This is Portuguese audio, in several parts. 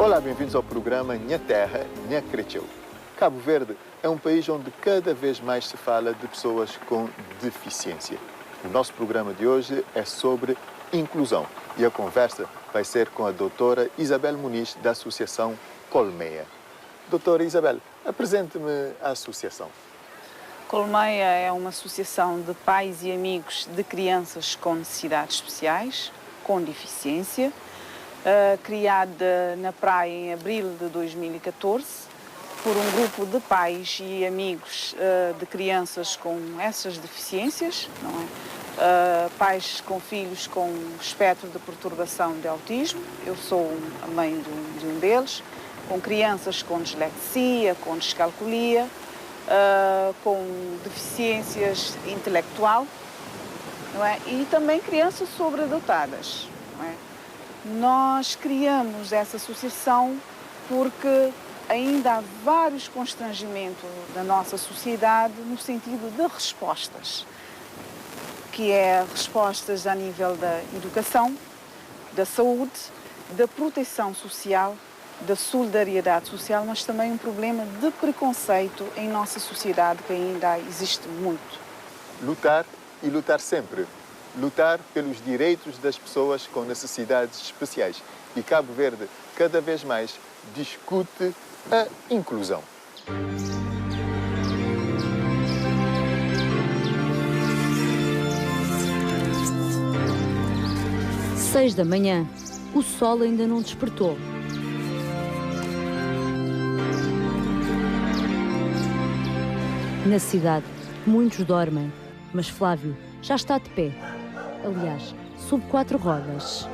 Olá, bem-vindos ao programa Minha Terra, Minha Cresceu. Cabo Verde é um país onde cada vez mais se fala de pessoas com deficiência. O nosso programa de hoje é sobre inclusão e a conversa vai ser com a doutora Isabel Muniz, da Associação Colmeia. Doutora Isabel, apresente-me a associação. Colmeia é uma associação de pais e amigos de crianças com necessidades especiais, com deficiência, criada na praia em abril de 2014, por um grupo de pais e amigos de crianças com essas deficiências, não é? Pais com filhos com espectro de perturbação de autismo, eu sou a mãe de um deles, com crianças com dislexia, com descalculia, com deficiências intelectual, não é? E também crianças sobredotadas, não é? Nós criamos essa associação porque ainda há vários constrangimentos da nossa sociedade no sentido de respostas, que é respostas a nível da educação, da saúde, da proteção social, da solidariedade social, mas também um problema de preconceito em nossa sociedade que ainda existe muito. Lutar e lutar sempre. Lutar pelos direitos das pessoas com necessidades especiais. E Cabo Verde, cada vez mais, discute a inclusão. 6 da manhã. O sol ainda não despertou. Na cidade, muitos dormem, mas Flávio já está de pé. Aliás, sob 4 rodas.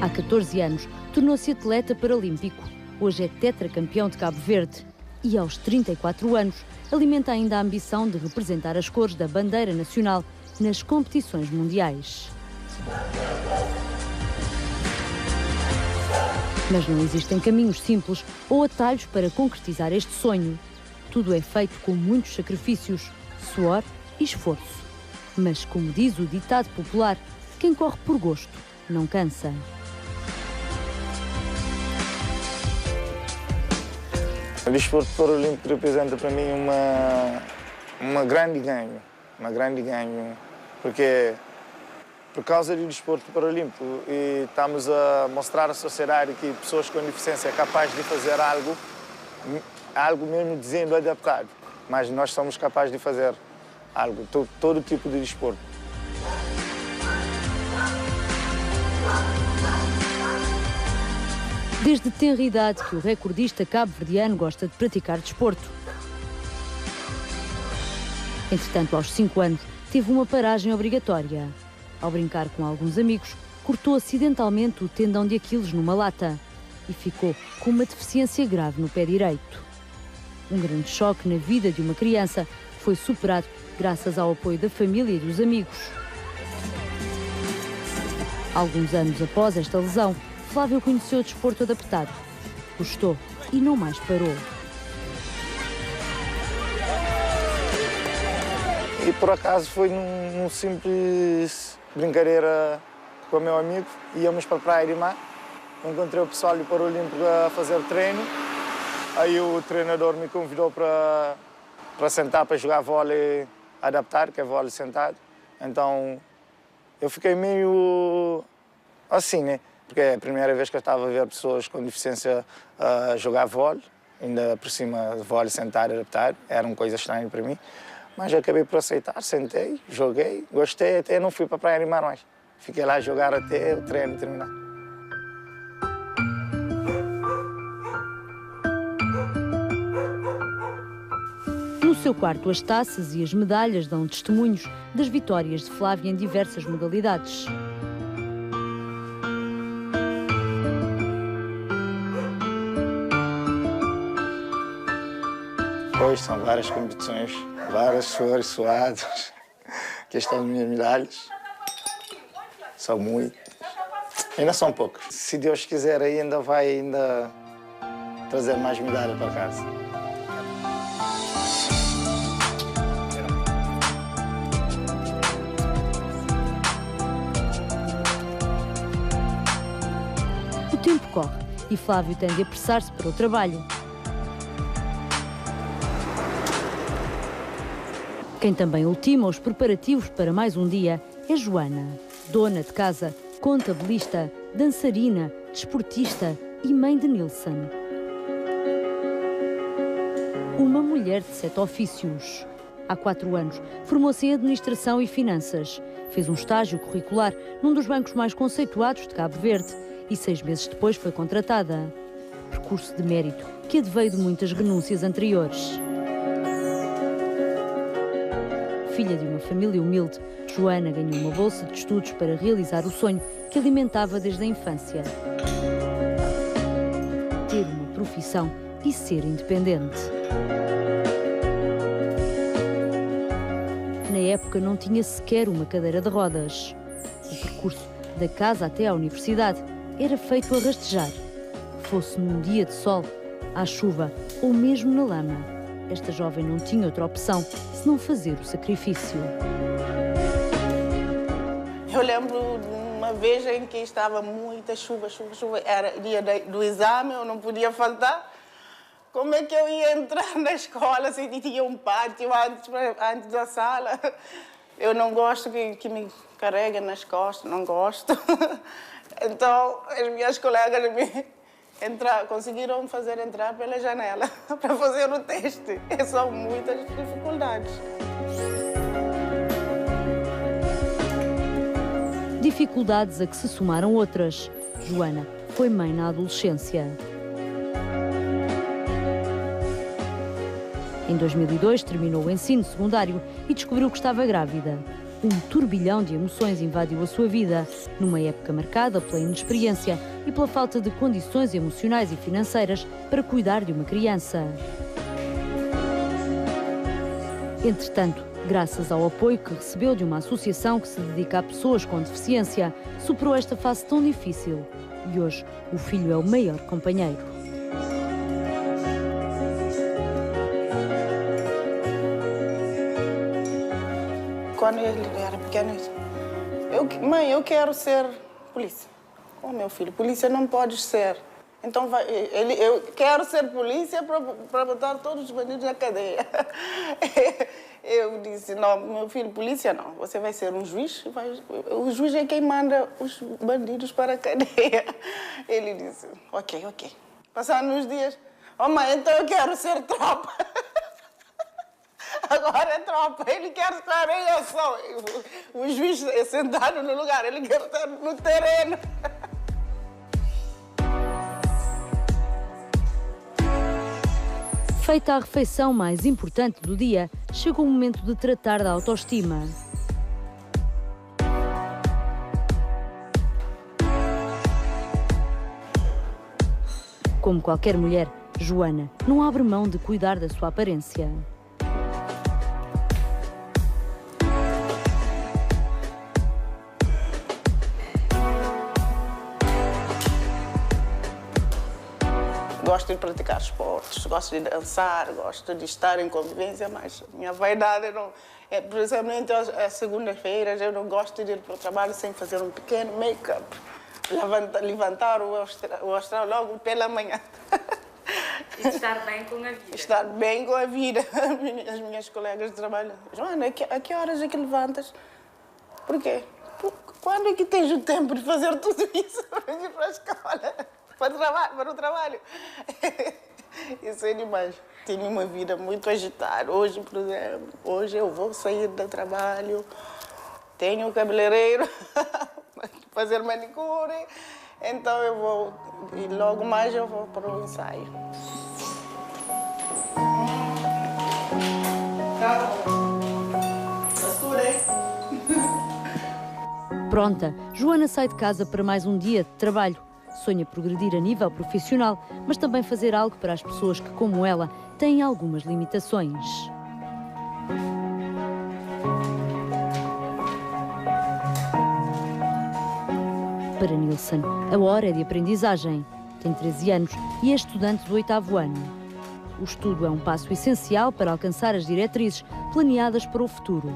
Há 14 anos, tornou-se atleta paralímpico. Hoje é tetracampeão de Cabo Verde. E aos 34 anos, alimenta ainda a ambição de representar as cores da bandeira nacional nas competições mundiais. Mas não existem caminhos simples ou atalhos para concretizar este sonho. Tudo é feito com muitos sacrifícios, suor e esforço. Mas, como diz o ditado popular, quem corre por gosto não cansa. O desporto paralímpico representa para mim uma grande ganho, porque por causa do desporto paralímpico e estamos a mostrar à sociedade que pessoas com deficiência é capazes de fazer algo mesmo dizendo adaptado, mas nós somos capazes de fazer algo, todo tipo de desporto. Desde tenra idade que o recordista cabo-verdiano gosta de praticar desporto. Entretanto, aos 5 anos, teve uma paragem obrigatória. Ao brincar com alguns amigos, cortou acidentalmente o tendão de Aquiles numa lata e ficou com uma deficiência grave no pé direito. Um grande choque na vida de uma criança foi superado graças ao apoio da família e dos amigos. Alguns anos após esta lesão, Flávio conheceu o desporto adaptado. Gostou e não mais parou. E por acaso foi num simples brincadeira com o meu amigo. Íamos para a Praia de Mar. Encontrei o pessoal do Paralímpico a fazer treino. Aí o treinador me convidou para sentar para jogar vôlei adaptado, que é vôlei sentado. Então eu fiquei meio assim, né? Porque é a primeira vez que eu estava a ver pessoas com deficiência jogar vôlei, ainda por cima vôlei sentado adaptado. Era uma coisa estranha para mim. Mas eu acabei por aceitar, sentei, joguei, gostei, até não fui para a Praia de Mar mais. Fiquei lá a jogar até o treino terminar. No seu quarto, as taças e as medalhas dão testemunhos das vitórias de Flávio em diversas modalidades. Hoje são várias competições, várias suores suadas, que estão as minhas medalhas. São muitas. Ainda são poucas. Se Deus quiser, ainda vai trazer mais medalhas para casa. e Flávio tem de apressar-se para o trabalho. Quem também ultima os preparativos para mais um dia é Joana, dona de casa, contabilista, dançarina, desportista e mãe de Nilson. Uma mulher de 7 ofícios. Há 4 anos, formou-se em Administração e Finanças. Fez um estágio curricular num dos bancos mais conceituados de Cabo Verde e 6 meses depois foi contratada. Percurso de mérito que adveio de muitas renúncias anteriores. Filha de uma família humilde, Joana ganhou uma bolsa de estudos para realizar o sonho que alimentava desde a infância. Ter uma profissão e ser independente. Na época não tinha sequer uma cadeira de rodas. O percurso da casa até à universidade era feito a rastejar. Fosse num dia de sol, à chuva ou mesmo na lama. Esta jovem não tinha outra opção senão fazer o sacrifício. Eu lembro de uma vez em que estava muita chuva. Era dia do exame, eu não podia faltar. Como é que eu ia entrar na escola se tinha um pátio antes da sala? Eu não gosto que me carreguem nas costas, não gosto. Então, as minhas colegas conseguiram fazer entrar pela janela para fazer o teste. E são muitas dificuldades. Dificuldades a que se somaram outras. Joana foi mãe na adolescência. Em 2002 terminou o ensino secundário e descobriu que estava grávida. Um turbilhão de emoções invadiu a sua vida, numa época marcada pela inexperiência e pela falta de condições emocionais e financeiras para cuidar de uma criança. Entretanto, graças ao apoio que recebeu de uma associação que se dedica a pessoas com deficiência, superou esta fase tão difícil e hoje o filho é o maior companheiro. Quando ele era pequeno, mãe, eu quero ser polícia. Oh, meu filho, polícia não pode ser. Então, eu quero ser polícia para botar todos os bandidos na cadeia. Eu disse, não, meu filho, polícia não. Você vai ser um juiz. O juiz é quem manda os bandidos para a cadeia. Ele disse, ok. Passaram uns dias, oh, mãe, então eu quero ser tropa. Agora é tropa, ele quer estar em ação. O juiz é sentado no lugar, ele quer estar no terreno. Feita a refeição mais importante do dia, chegou o momento de tratar da autoestima. Como qualquer mulher, Joana não abre mão de cuidar da sua aparência. Gosto de praticar esportes, gosto de dançar, gosto de estar em convivência, mas minha vaidade não... Principalmente às segundas-feiras, eu não gosto de ir para o trabalho sem fazer um pequeno make-up. Levantar o astral logo pela manhã. E estar bem com a vida. Estar bem com a vida. As minhas colegas de trabalho. Joana, a que horas é que levantas? Por quê? Quando é que tens o tempo de fazer tudo isso para ir para a escola? Para o trabalho. Isso é demais. Tenho uma vida muito agitada. Hoje, por exemplo, eu vou sair do trabalho, tenho um cabeleireiro, fazer manicure, então eu vou, e logo mais eu vou para o ensaio. Pronta, Joana sai de casa para mais um dia de trabalho. Sonha progredir a nível profissional, mas também fazer algo para as pessoas que, como ela, têm algumas limitações. Para Nilson, a hora é de aprendizagem. Tem 13 anos e é estudante do 8º ano. O estudo é um passo essencial para alcançar as diretrizes planeadas para o futuro.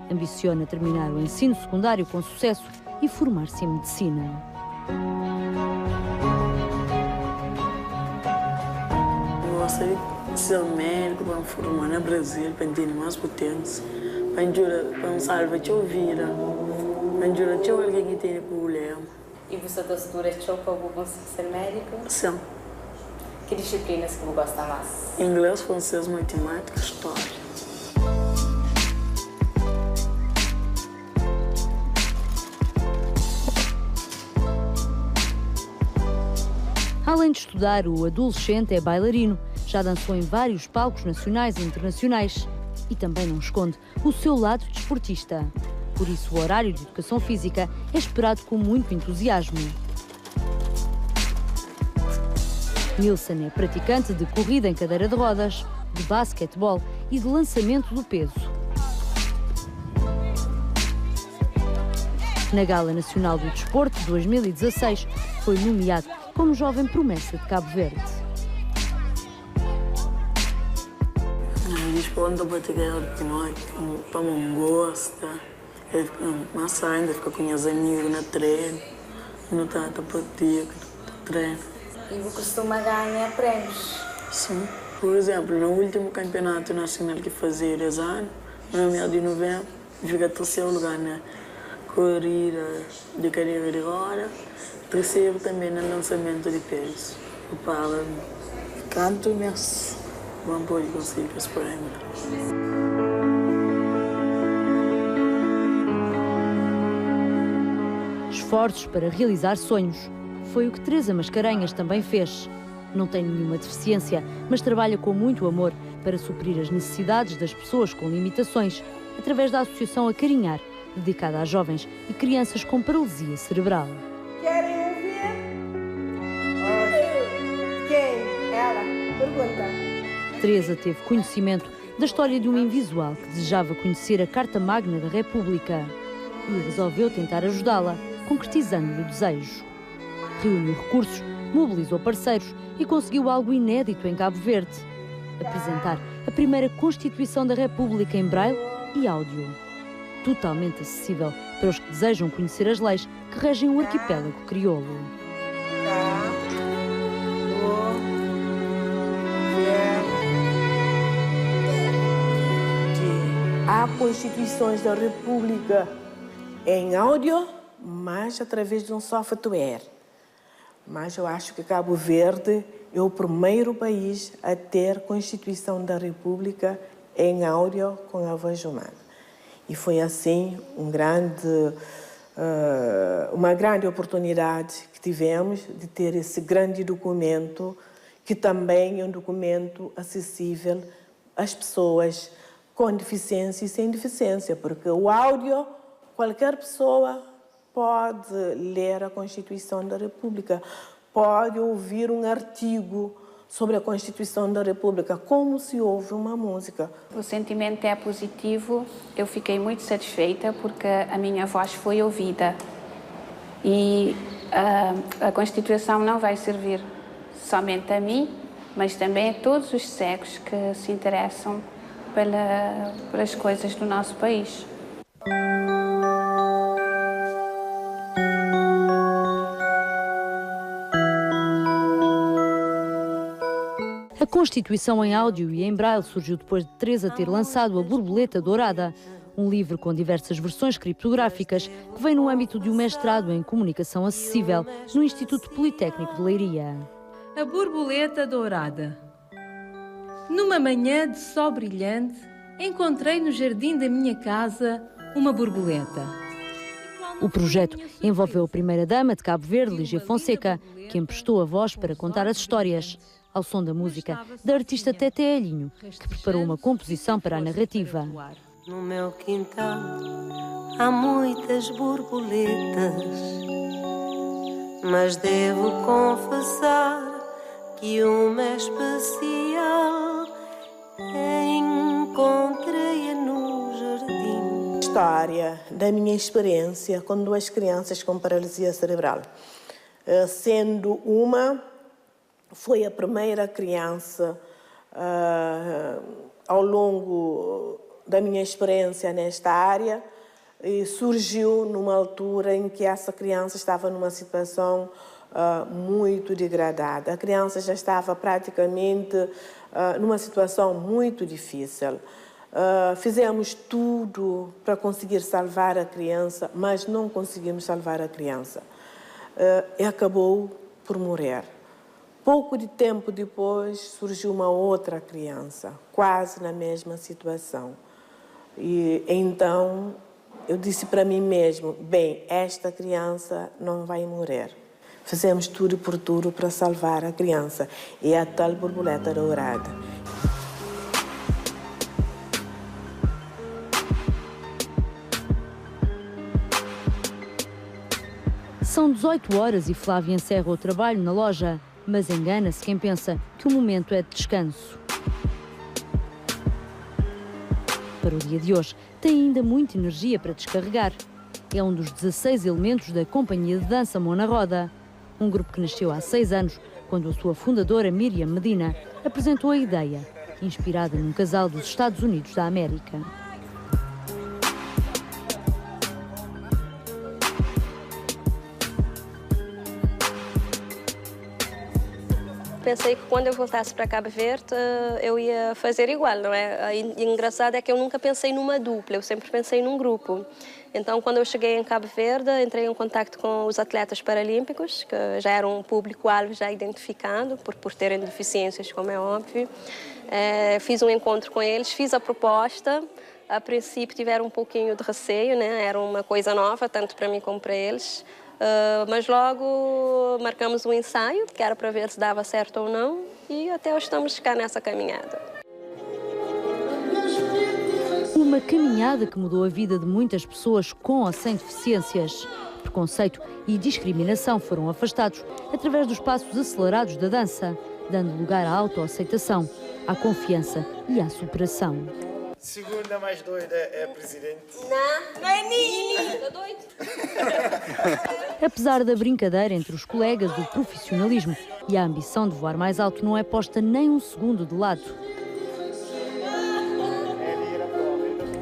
Ambiciona terminar o ensino secundário com sucesso e formar-se em medicina. gostaria de ser médico para me formar no Brasil, para ter mais potência, para um salva te ouvir, para te alguém que tem problema. E você estuda para conseguir ser médico? Sim. Que disciplinas que você gosta mais? Inglês, francês, matemática, história. Além de estudar, o adolescente é bailarino. Já dançou em vários palcos nacionais e internacionais. E também não esconde o seu lado desportista. Por isso, o horário de educação física é esperado com muito entusiasmo. Nilson é praticante de corrida em cadeira de rodas, de basquetebol e de lançamento do peso. Na Gala Nacional do Desporto de 2016, foi nomeado como jovem promessa de Cabo Verde. Quando eu praticar para mim gosta, mas ainda fica com os amigos no treino, não tanto pratica, treino. E você costuma ganhar prêmios? Sim. Por exemplo, no último campeonato nacional que fazia esse ano, no mês de novembro, fiquei em terceiro lugar na corrida de cadeira de roda, terceiro também no lançamento de peso. Para canto mesmo, vamos poder conseguir esse prêmio. Esforços para realizar sonhos. Foi o que Teresa Mascarenhas também fez. Não tem nenhuma deficiência, mas trabalha com muito amor para suprir as necessidades das pessoas com limitações, através da Associação Acarinhar, dedicada a jovens e crianças com paralisia cerebral. Querem ouvir? Quem? Ela? Pergunta. Teresa teve conhecimento da história de um invisual que desejava conhecer a Carta Magna da República e resolveu tentar ajudá-la, concretizando-lhe o desejo. Reuniu recursos, mobilizou parceiros e conseguiu algo inédito em Cabo Verde: apresentar a primeira Constituição da República em braille e áudio. Totalmente acessível para os que desejam conhecer as leis que regem o arquipélago crioulo. Há constituições da República em áudio, mas através de um software. Mas eu acho que Cabo Verde é o primeiro país a ter Constituição da República em áudio com a voz humana. E foi assim uma grande oportunidade que tivemos de ter esse grande documento, que também é um documento acessível às pessoas com deficiência e sem deficiência, porque o áudio, qualquer pessoa pode ler a Constituição da República, pode ouvir um artigo sobre a Constituição da República, como se ouve uma música. O sentimento é positivo, eu fiquei muito satisfeita porque a minha voz foi ouvida e a Constituição não vai servir somente a mim, mas também a todos os cegos que se interessam pelas coisas do nosso país. A Constituição em áudio e em braille surgiu depois de Teresa ter lançado A Borboleta Dourada, um livro com diversas versões criptográficas que vem no âmbito de um mestrado em Comunicação Acessível no Instituto Politécnico de Leiria. A Borboleta Dourada. Numa manhã de sol brilhante, encontrei no jardim da minha casa uma borboleta. O projeto envolveu a primeira-dama de Cabo Verde, Lígia Fonseca, que emprestou a voz para contar as histórias, ao som da música da artista Teté Elinho, que preparou uma composição para a narrativa. No meu quintal há muitas borboletas, mas devo confessar que uma especial encontrei-a no jardim. História da minha experiência com duas crianças com paralisia cerebral. Sendo uma, foi a primeira criança ao longo da minha experiência nesta área, e surgiu numa altura em que essa criança estava numa situação muito degradada. A criança já estava praticamente numa situação muito difícil. Fizemos tudo para conseguir salvar a criança, mas não conseguimos salvar a criança. E acabou por morrer. Pouco de tempo depois surgiu uma outra criança, quase na mesma situação. E então eu disse para mim mesmo, bem, esta criança não vai morrer. Fizemos tudo por tudo para salvar a criança e a tal borboleta dourada. São 18 horas e Flávia encerra o trabalho na loja, mas engana-se quem pensa que o momento é de descanso. Para o dia de hoje, tem ainda muita energia para descarregar. É um dos 16 elementos da companhia de dança Mona Roda, um grupo que nasceu há 6 anos, quando a sua fundadora, Miriam Medina, apresentou a ideia, inspirada num casal dos Estados Unidos da América. Pensei que quando eu voltasse para Cabo Verde eu ia fazer igual, não é? E engraçado é que eu nunca pensei numa dupla, eu sempre pensei num grupo. Então, quando eu cheguei em Cabo Verde, entrei em contato com os atletas paralímpicos, que já eram um público-alvo já identificado, por terem deficiências, como é óbvio. Fiz um encontro com eles, fiz a proposta. A princípio tiveram um pouquinho de receio, né? Era uma coisa nova, tanto para mim como para eles. Mas logo marcamos um ensaio, que era para ver se dava certo ou não, e até hoje estamos cá nessa caminhada. Uma caminhada que mudou a vida de muitas pessoas com ou sem deficiências. Preconceito e discriminação foram afastados através dos passos acelerados da dança, dando lugar à autoaceitação, à confiança e à superação. Segunda mais doida é presidente. Não é Nini! Tá doido? Apesar da brincadeira entre os colegas, o profissionalismo e a ambição de voar mais alto não é posta nem um segundo de lado.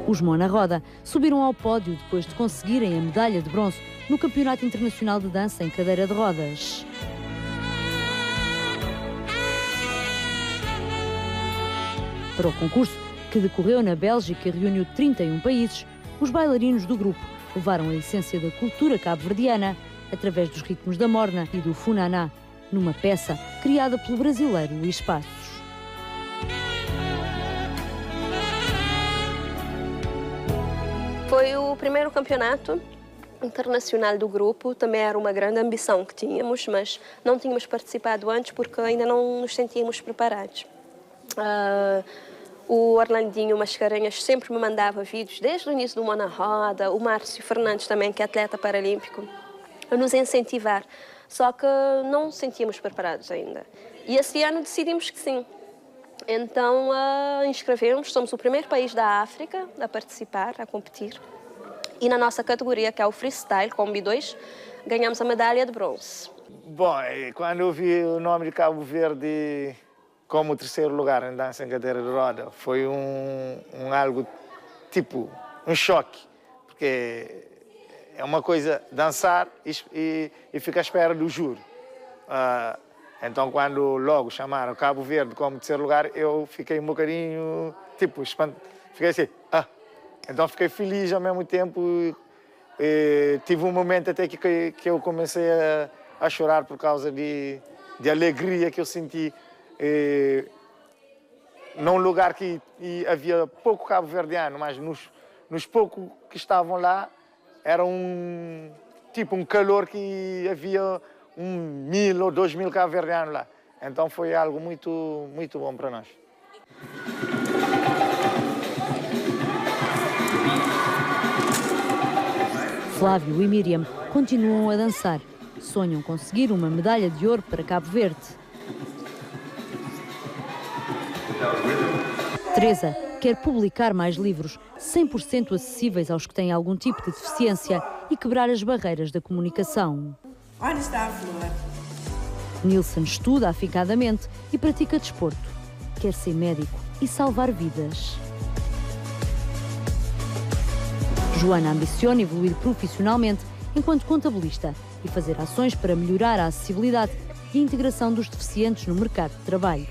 Os Mona Roda subiram ao pódio depois de conseguirem a medalha de bronze no Campeonato Internacional de Dança em Cadeira de Rodas. Para o concurso, que decorreu na Bélgica e reuniu 31 países, os bailarinos do grupo levaram a essência da cultura cabo-verdiana através dos ritmos da morna e do funaná, numa peça criada pelo brasileiro Luís Passos. Foi o primeiro campeonato internacional do grupo, também era uma grande ambição que tínhamos, mas não tínhamos participado antes porque ainda não nos sentíamos preparados. O Orlandinho Mascarenhas sempre me mandava vídeos, desde o início do Mona Roda, o Márcio Fernandes também, que é atleta paralímpico, a nos incentivar, só que não nos sentíamos preparados ainda. E esse ano decidimos que sim. Então inscrevemos, somos o primeiro país da África a participar, a competir. E na nossa categoria, que é o freestyle, Combi 2, ganhamos a medalha de bronze. Bom, quando eu vi o nome de Cabo Verde como terceiro lugar em dança em cadeira de roda, foi algo tipo um choque, porque é uma coisa dançar e ficar à espera do júri. Então, quando logo chamaram Cabo Verde como terceiro lugar, eu fiquei um bocadinho, tipo, fiquei assim, Então, fiquei feliz ao mesmo tempo. Tive um momento até que eu comecei a chorar por causa de alegria que eu senti. Num lugar que havia pouco cabo-verdiano, mas nos poucos que estavam lá, era um calor que havia 1.000 ou 2.000 cabo-verdianos lá. Então foi algo muito, muito bom para nós. Flávio e Miriam continuam a dançar. Sonham conseguir uma medalha de ouro para Cabo Verde. Teresa quer publicar mais livros 100% acessíveis aos que têm algum tipo de deficiência e quebrar as barreiras da comunicação. Onde está a flor? Nilson estuda afincadamente e pratica desporto. Quer ser médico e salvar vidas. Joana ambiciona evoluir profissionalmente enquanto contabilista e fazer ações para melhorar a acessibilidade e a integração dos deficientes no mercado de trabalho.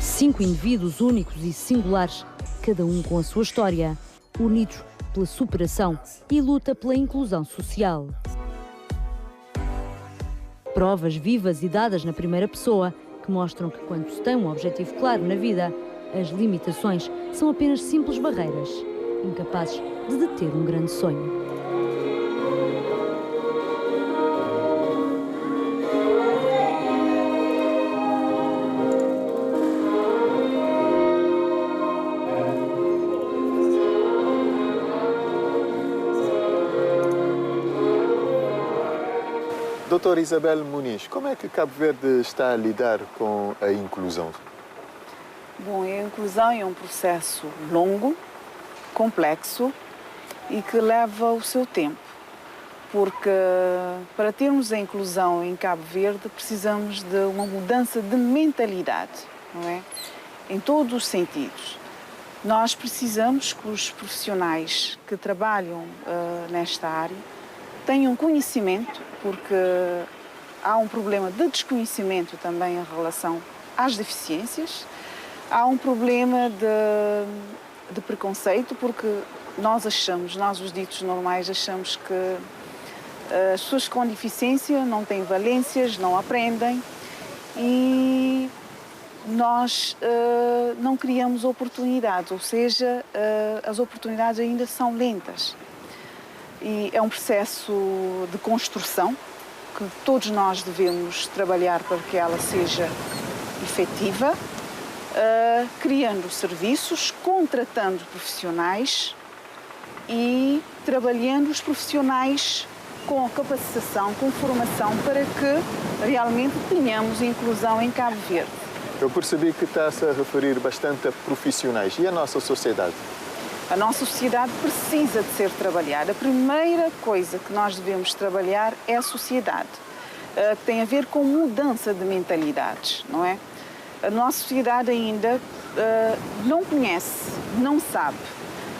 5 indivíduos únicos e singulares, cada um com a sua história, unidos pela superação e luta pela inclusão social. Provas vivas e dadas na primeira pessoa que mostram que quando se tem um objetivo claro na vida, as limitações são apenas simples barreiras, incapazes de deter um grande sonho. Doutora Isabel Muniz, como é que Cabo Verde está a lidar com a inclusão? Bom, a inclusão é um processo longo, complexo e que leva o seu tempo. Porque para termos a inclusão em Cabo Verde precisamos de uma mudança de mentalidade, não é? Em todos os sentidos. Nós precisamos que os profissionais que trabalham nesta área tenham conhecimento, porque há um problema de desconhecimento também em relação às deficiências. Há um problema de preconceito, porque nós os ditos normais, achamos que as pessoas com deficiência não têm valências, não aprendem e nós não criamos oportunidades, ou seja, as oportunidades ainda são lentas. E é um processo de construção que todos nós devemos trabalhar para que ela seja efetiva, criando serviços, contratando profissionais e trabalhando os profissionais com capacitação, com formação, para que realmente tenhamos inclusão em Cabo Verde. Eu percebi que está-se a referir bastante a profissionais. E a nossa sociedade? A nossa sociedade precisa de ser trabalhada. A primeira coisa que nós devemos trabalhar é a sociedade, que tem a ver com mudança de mentalidades, não é? A nossa sociedade ainda não conhece, não sabe.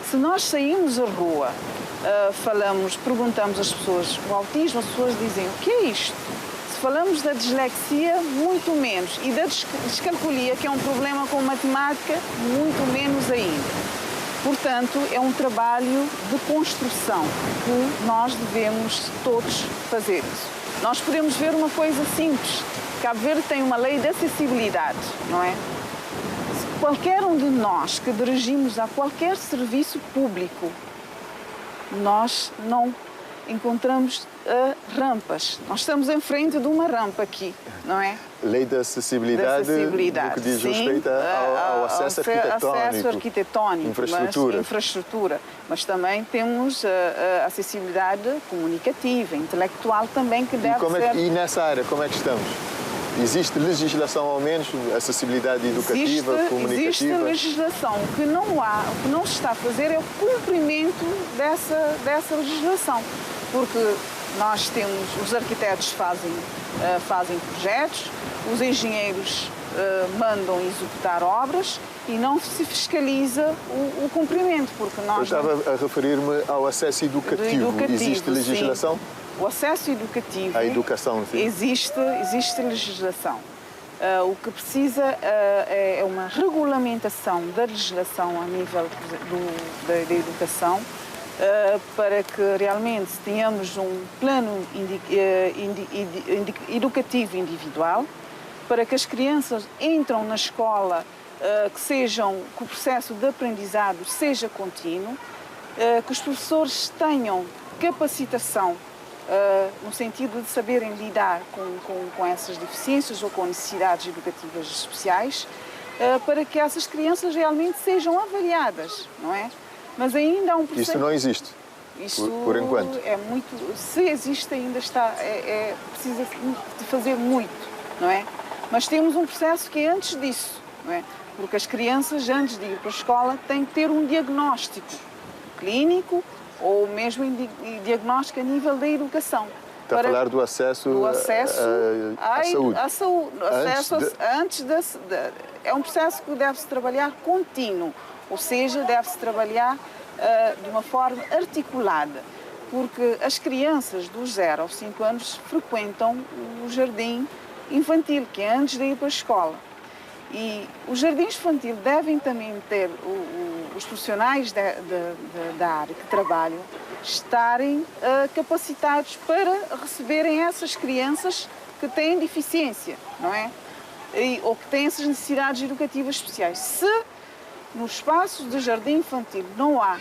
Se nós saímos à rua, perguntamos às pessoas o autismo, as pessoas dizem: o que é isto? Se falamos da dislexia, muito menos. E da descalculia, que é um problema com matemática, muito menos ainda. Portanto, é um trabalho de construção que nós devemos todos fazer isso. Nós podemos ver uma coisa simples. Cabo Verde tem uma lei de acessibilidade, não é? Qualquer um de nós que dirigimos a qualquer serviço público, nós não encontramos rampas. Nós estamos em frente de uma rampa aqui, não é? Lei da acessibilidade, no que diz respeito ao acesso arquitetónico, infraestrutura. Mas também temos a acessibilidade comunicativa, intelectual também, que deve ser... E nessa área, como é que estamos? Existe legislação, ao menos, acessibilidade educativa, comunicativa? Existe legislação. O que não se está a fazer é o cumprimento dessa legislação. Porque nós temos, os arquitetos fazem projetos, os engenheiros mandam executar obras e não se fiscaliza o cumprimento, porque nós... Eu estava a referir-me ao acesso educativo. Existe legislação? Sim. O acesso educativo... A educação, sim. Existe legislação. O que precisa é uma regulamentação da legislação a nível da educação, para que realmente tenhamos um plano educativo individual, para que as crianças entram na escola, que o processo de aprendizado seja contínuo, que os professores tenham capacitação no sentido de saberem lidar com essas deficiências ou com necessidades educativas especiais, para que essas crianças realmente sejam avaliadas, não é? Mas ainda há um processo... Isso não existe, por enquanto. É muito... Se existe, ainda precisa de fazer muito, não é? Mas temos um processo que é antes disso, não é? Porque as crianças, antes de ir para a escola, têm que ter um diagnóstico clínico ou mesmo diagnóstico a nível da educação. Está a falar do acesso à saúde. À saúde. é um processo que deve-se trabalhar contínuo, ou seja, deve-se trabalhar de uma forma articulada, porque as crianças dos 0 aos 5 anos frequentam o jardim infantil, que é antes de ir para a escola. E os jardins infantis devem também ter os profissionais da área que trabalham estarem capacitados para receberem essas crianças que têm deficiência, não é? Ou que têm essas necessidades educativas especiais. Se nos espaços de jardim infantil não há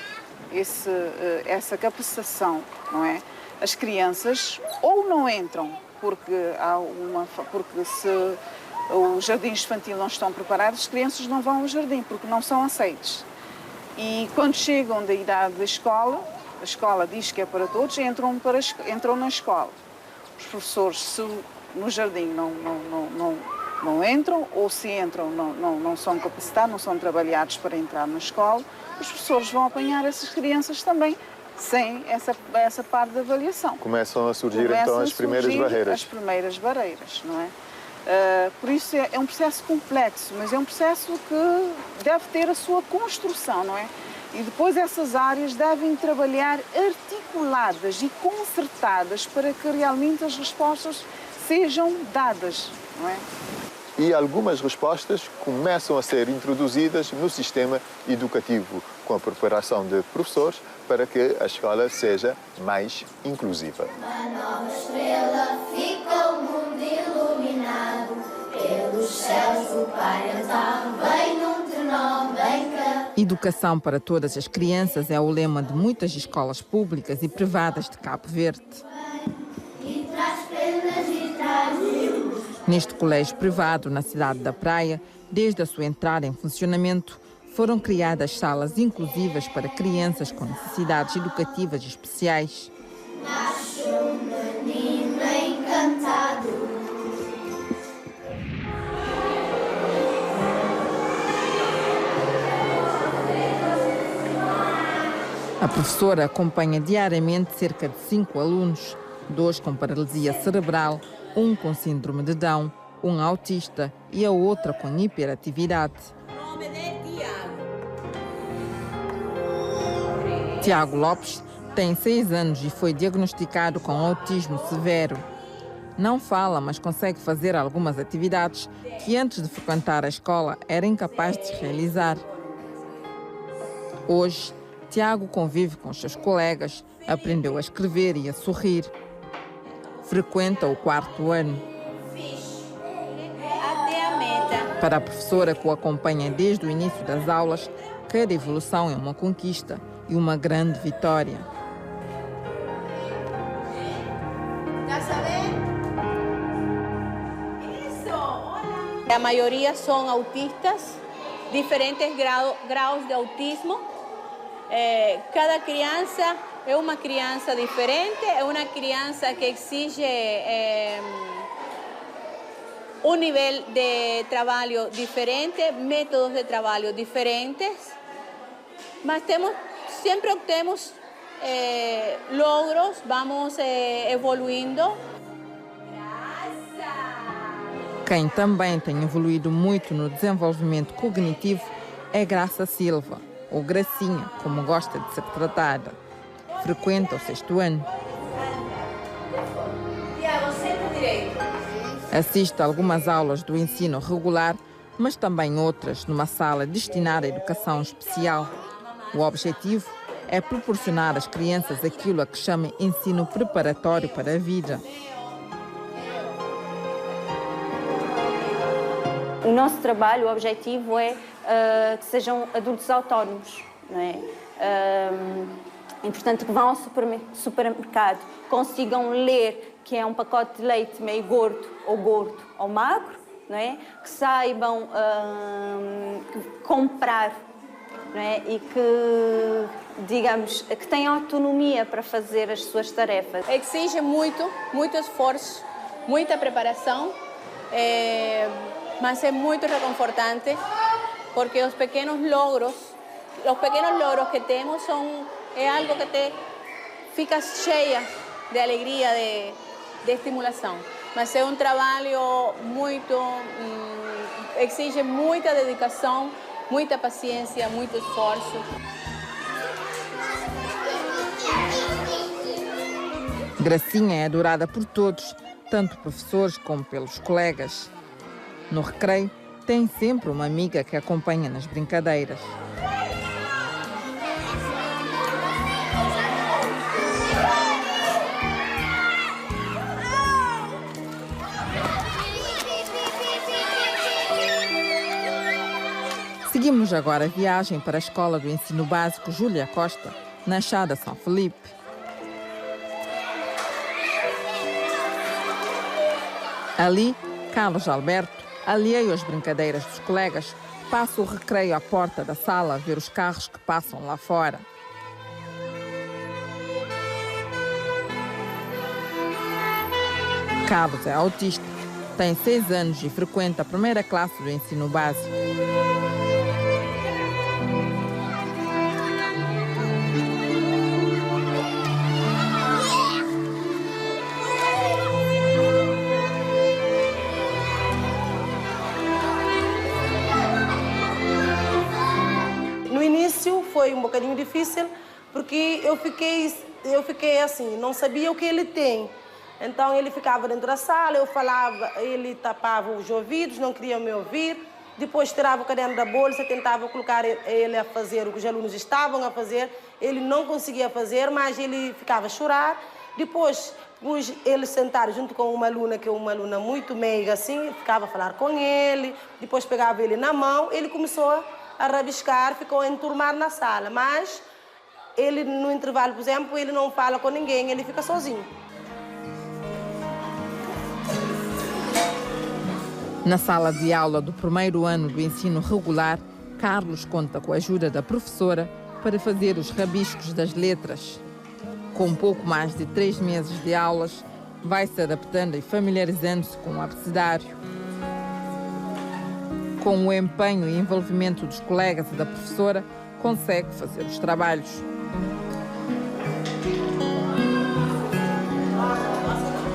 essa capacitação, não é? As crianças ou não entram porque se os jardins infantis não estão preparados, as crianças não vão ao jardim porque não são aceites. E quando chegam da idade da escola, a escola diz que é para todos, entram na escola. Os professores, se no jardim não entram, ou se entram não são capacitados, não são trabalhados para entrar na escola, os professores vão apanhar essas crianças também sem essa parte da avaliação. Começam a surgir então as primeiras barreiras. As primeiras barreiras, não é? Por isso é um processo complexo, mas é um processo que deve ter a sua construção, não é? E depois essas áreas devem trabalhar articuladas e concertadas para que realmente as respostas sejam dadas, não é? E algumas respostas começam a ser introduzidas no sistema educativo, com a preparação de professores para que a escola seja mais inclusiva. Uma nova estrela fica o mundo iluminado, pelos céus do Pai Natal, vem num trenó, vem cá. Educação para todas as crianças é o lema de muitas escolas públicas e privadas de Cabo Verde. E traz prendas e traz livros. Neste colégio privado, na cidade da Praia, desde a sua entrada em funcionamento, foram criadas salas inclusivas para crianças com necessidades educativas especiais. Nasce um menino encantado. A professora acompanha diariamente cerca de 5 alunos, 2 com paralisia cerebral, 1 com síndrome de Down, 1 autista e a outra com hiperatividade. Tiago Lopes tem 6 anos e foi diagnosticado com autismo severo. Não fala, mas consegue fazer algumas atividades que antes de frequentar a escola era incapaz de realizar. Hoje, Tiago convive com os seus colegas, aprendeu a escrever e a sorrir. Frequenta o 4º ano. Para a professora que o acompanha desde o início das aulas, cada evolução é uma conquista e uma grande vitória. A maioria são autistas, diferentes graus de autismo. Cada criança é uma criança diferente, é uma criança que exige um nível de trabalho diferente, métodos de trabalho diferentes, mas sempre obtemos logros, vamos evoluindo. Quem também tem evoluído muito no desenvolvimento cognitivo é Graça Silva, ou Gracinha, como gosta de ser tratada. Frequenta o 6º ano. Assiste a algumas aulas do ensino regular, mas também outras numa sala destinada à educação especial. O objetivo é proporcionar às crianças aquilo a que chama ensino preparatório para a vida. O nosso trabalho, o objetivo é que sejam adultos autónomos, não é? É importante que vão ao supermercado, consigam ler que é um pacote de leite meio gordo ou magro, não é? Que saibam comprar, não é? E que, digamos, que tenham autonomia para fazer as suas tarefas. Exige muito esforço, muita preparação, mas é muito reconfortante porque os pequenos logros que temos é algo que te fica cheia de alegria, de estimulação. Mas é um trabalho muito exige muita dedicação, muita paciência, muito esforço. Gracinha é adorada por todos, tanto professores como pelos colegas. No recreio, tem sempre uma amiga que acompanha nas brincadeiras. Seguimos agora a viagem para a Escola do Ensino Básico Júlia Costa, na Chada São Felipe. Ali, Carlos Alberto, alheio às brincadeiras dos colegas, passa o recreio à porta da sala a ver os carros que passam lá fora. Carlos é autista, tem 6 anos e frequenta a primeira classe do ensino básico. Foi um bocadinho difícil, porque eu fiquei assim, não sabia o que ele tem. Então ele ficava dentro da sala, eu falava, ele tapava os ouvidos, não queria me ouvir. Depois tirava o caderno da bolsa, tentava colocar ele a fazer o que os alunos estavam a fazer. Ele não conseguia fazer, mas ele ficava a chorar. Depois pus ele sentar junto com uma aluna, que é uma aluna muito meiga assim, ficava a falar com ele. Depois pegava ele na mão, ele começou a rabiscar, ficou a enturmar na sala, mas ele, no intervalo, por exemplo, ele não fala com ninguém, ele fica sozinho. Na sala de aula do primeiro ano do ensino regular, Carlos conta com a ajuda da professora para fazer os rabiscos das letras. Com pouco mais de 3 meses de aulas, vai se adaptando e familiarizando-se com o abecedário. Com o empenho e envolvimento dos colegas e da professora, consegue fazer os trabalhos.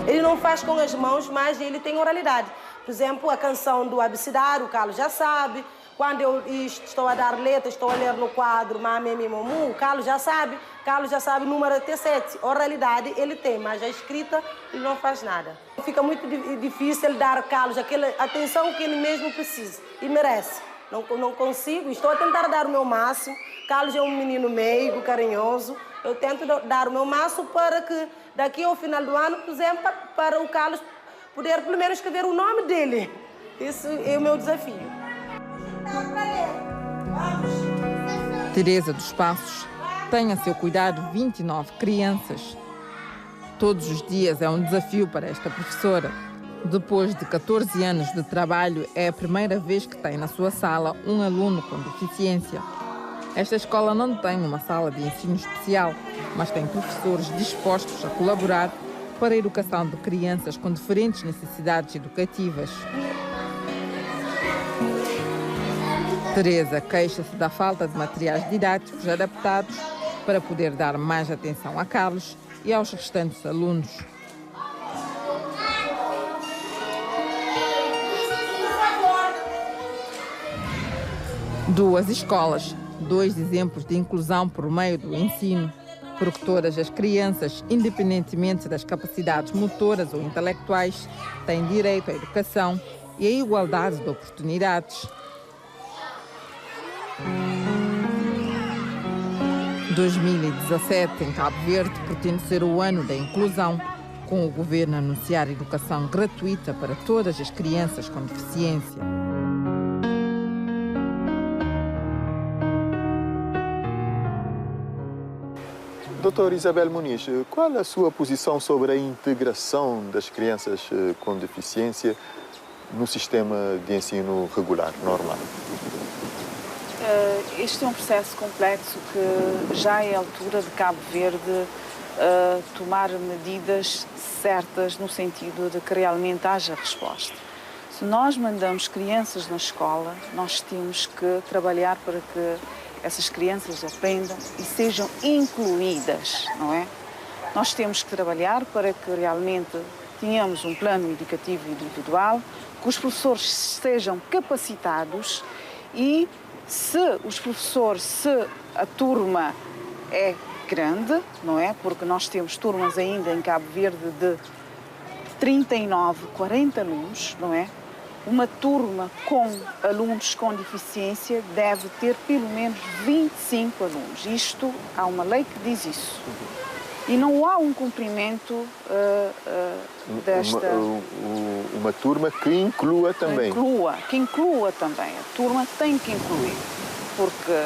Ele não faz com as mãos, mas ele tem oralidade. Por exemplo, a canção do abecedário, o Carlos já sabe. Quando eu estou a dar letras, estou a ler no quadro Mame Momu, o Carlos já sabe o número até 7. Oralidade ele tem, mas a escrita ele não faz nada. Fica muito difícil dar a Carlos aquela atenção que ele mesmo precisa e merece. Não consigo, estou a tentar dar o meu máximo. Carlos é um menino meigo, carinhoso. Eu tento dar o meu máximo para que daqui ao final do ano, por exemplo, para o Carlos poder pelo menos escrever o nome dele. Isso é o meu desafio. Teresa dos Passos tem a seu cuidado 29 crianças. Todos os dias é um desafio para esta professora. Depois de 14 anos de trabalho, é a primeira vez que tem na sua sala um aluno com deficiência. Esta escola não tem uma sala de ensino especial, mas tem professores dispostos a colaborar para a educação de crianças com diferentes necessidades educativas. Teresa queixa-se da falta de materiais didáticos adaptados para poder dar mais atenção a Carlos e aos restantes alunos. Duas escolas, 2 exemplos de inclusão por meio do ensino, porque todas as crianças, independentemente das capacidades motoras ou intelectuais, têm direito à educação e à igualdade de oportunidades. 2017 em Cabo Verde pretende ser o ano da inclusão, com o governo a anunciar educação gratuita para todas as crianças com deficiência. Doutora Isabel Muniz, qual a sua posição sobre a integração das crianças com deficiência no sistema de ensino regular, normal? Este é um processo complexo que já é a altura de Cabo Verde tomar medidas certas no sentido de que realmente haja resposta. Se nós mandamos crianças na escola, nós temos que trabalhar para que essas crianças aprendam e sejam incluídas, não é? Nós temos que trabalhar para que realmente tenhamos um plano educativo individual que os professores estejam capacitados e se a turma é grande, não é? Porque nós temos turmas ainda em Cabo Verde de 39, 40 alunos, não é? Uma turma com alunos com deficiência deve ter pelo menos 25 alunos. Isto, há uma lei que diz isso. E não há um cumprimento desta... Uma turma que inclua também. Que inclua também. A turma tem que incluir. Porque,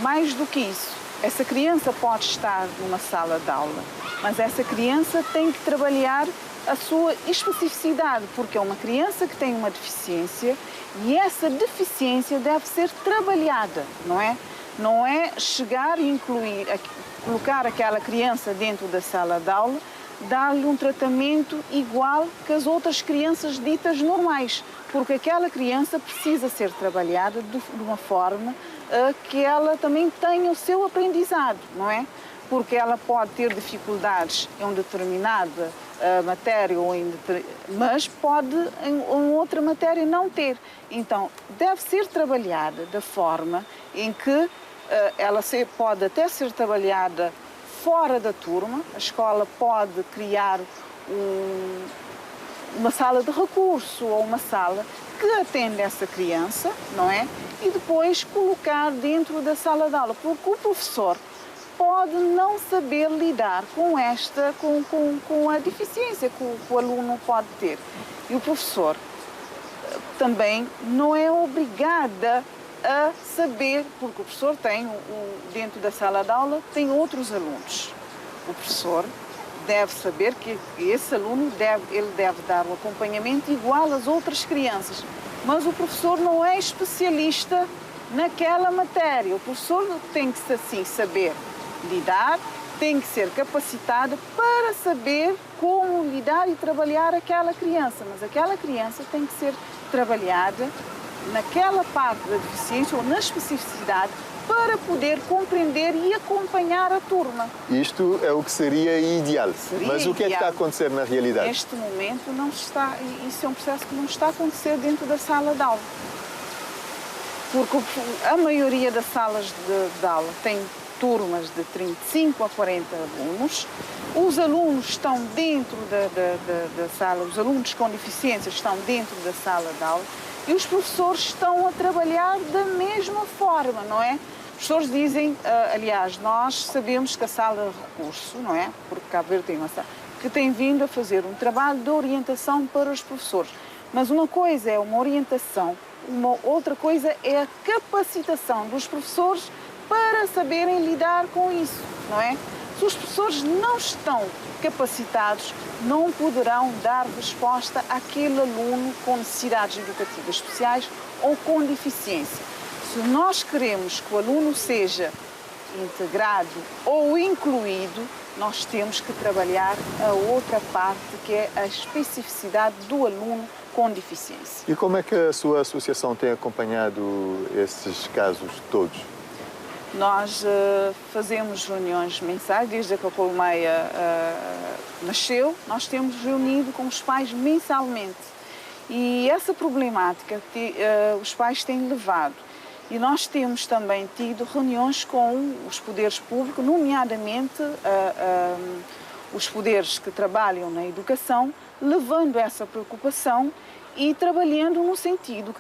mais do que isso, essa criança pode estar numa sala de aula, mas essa criança tem que trabalhar a sua especificidade, porque é uma criança que tem uma deficiência e essa deficiência deve ser trabalhada, não é? Não é chegar e incluir, colocar aquela criança dentro da sala de aula, dar-lhe um tratamento igual que as outras crianças ditas normais, porque aquela criança precisa ser trabalhada de uma forma que ela também tenha o seu aprendizado, não é? Porque ela pode ter dificuldades em uma determinada matéria, mas pode em outra matéria não ter. Então, deve ser trabalhada da forma em que ela pode até ser trabalhada fora da turma. A escola pode criar uma sala de recurso ou uma sala que atende essa criança, não é? E depois colocar dentro da sala de aula, porque o professor pode não saber lidar com a deficiência que o aluno pode ter. E o professor também não é obrigada a saber, porque o professor tem, dentro da sala de aula, tem outros alunos. O professor deve saber que esse aluno deve dar um acompanhamento igual às outras crianças. Mas o professor não é especialista naquela matéria. O professor tem que, assim, saber lidar, tem que ser capacitado para saber como lidar e trabalhar aquela criança. Mas aquela criança tem que ser trabalhada naquela parte da deficiência ou na especificidade para poder compreender e acompanhar a turma. Isto é o que seria ideal. Mas o que é que está a acontecer na realidade? Neste momento não está, isso é um processo que não está a acontecer dentro da sala de aula. Porque a maioria das salas de aula tem turmas de 35 a 40 alunos. Os alunos estão dentro da sala, os alunos com deficiência estão dentro da sala de aula e os professores estão a trabalhar da mesma forma, não é? Os professores dizem, aliás, nós sabemos que a sala de recurso, não é? Porque Cabo Verde tem uma sala, que tem vindo a fazer um trabalho de orientação para os professores. Mas uma coisa é uma orientação, uma outra coisa é a capacitação dos professores para saberem lidar com isso, não é? Se os professores não estão capacitados, não poderão dar resposta àquele aluno com necessidades educativas especiais ou com deficiência. Se nós queremos que o aluno seja integrado ou incluído, nós temos que trabalhar a outra parte, que é a especificidade do aluno com deficiência. E como é que a sua associação tem acompanhado esses casos todos? Nós fazemos reuniões mensais, desde que a Colmeia nasceu, nós temos reunido com os pais mensalmente. E essa problemática os pais têm levado. E nós temos também tido reuniões com os poderes públicos, nomeadamente os poderes que trabalham na educação, levando essa preocupação e trabalhando no sentido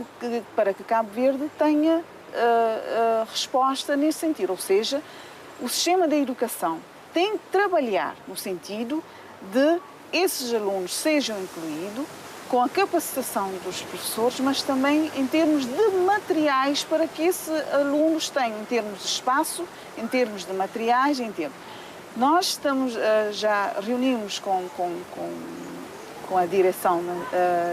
para que Cabo Verde tenha resposta nesse sentido, ou seja, o sistema da educação tem que trabalhar no sentido de esses alunos sejam incluídos com a capacitação dos professores, mas também em termos de materiais para que esses alunos tenham, em termos de espaço, em termos de materiais, Nós estamos, já reunimos com a Direção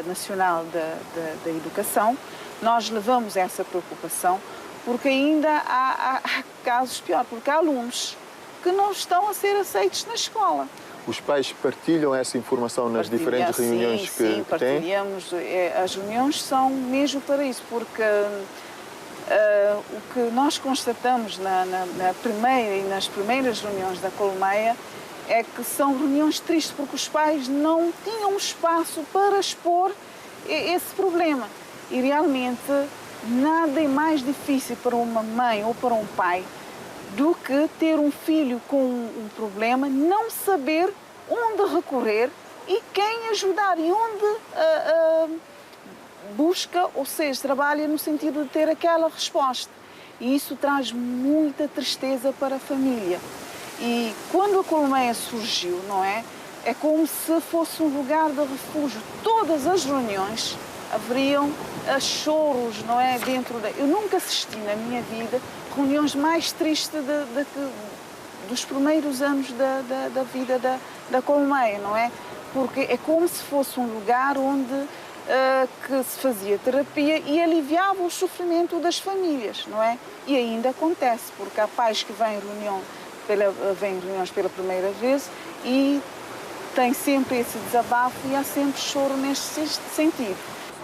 Nacional da Educação. Nós levamos essa preocupação porque ainda há casos piores, porque há alunos que não estão a ser aceitos na escola. Os pais partilham essa informação nas diferentes reuniões que têm? Sim, partilhamos. As reuniões são mesmo para isso, porque o que nós constatamos na primeira e nas primeiras reuniões da Colmeia é que são reuniões tristes, porque os pais não tinham espaço para expor esse problema. E realmente nada é mais difícil para uma mãe ou para um pai do que ter um filho com um problema, não saber onde recorrer e quem ajudar e onde busca, ou seja, trabalha no sentido de ter aquela resposta. E isso traz muita tristeza para a família. E quando a Colmeia surgiu, não é? É como se fosse um lugar de refúgio. Todas as reuniões haveriam choros, não é? Eu nunca assisti na minha vida reuniões mais tristes dos primeiros anos da vida da Colmeia, não é? Porque é como se fosse um lugar onde que se fazia terapia e aliviava o sofrimento das famílias, não é? E ainda acontece, porque há pais que vêm em reuniões pela primeira vez e tem sempre esse desabafo e há sempre choro neste sentido.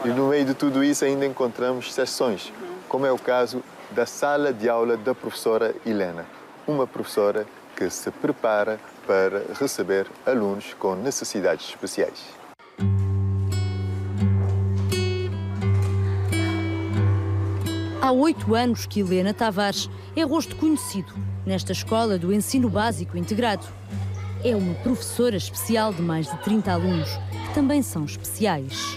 E no meio de tudo isso ainda encontramos exceções, como é o caso da sala de aula da professora Helena, uma professora que se prepara para receber alunos com necessidades especiais. Há 8 anos que Helena Tavares é rosto conhecido nesta escola do ensino básico integrado. É uma professora especial de mais de 30 alunos, que também são especiais.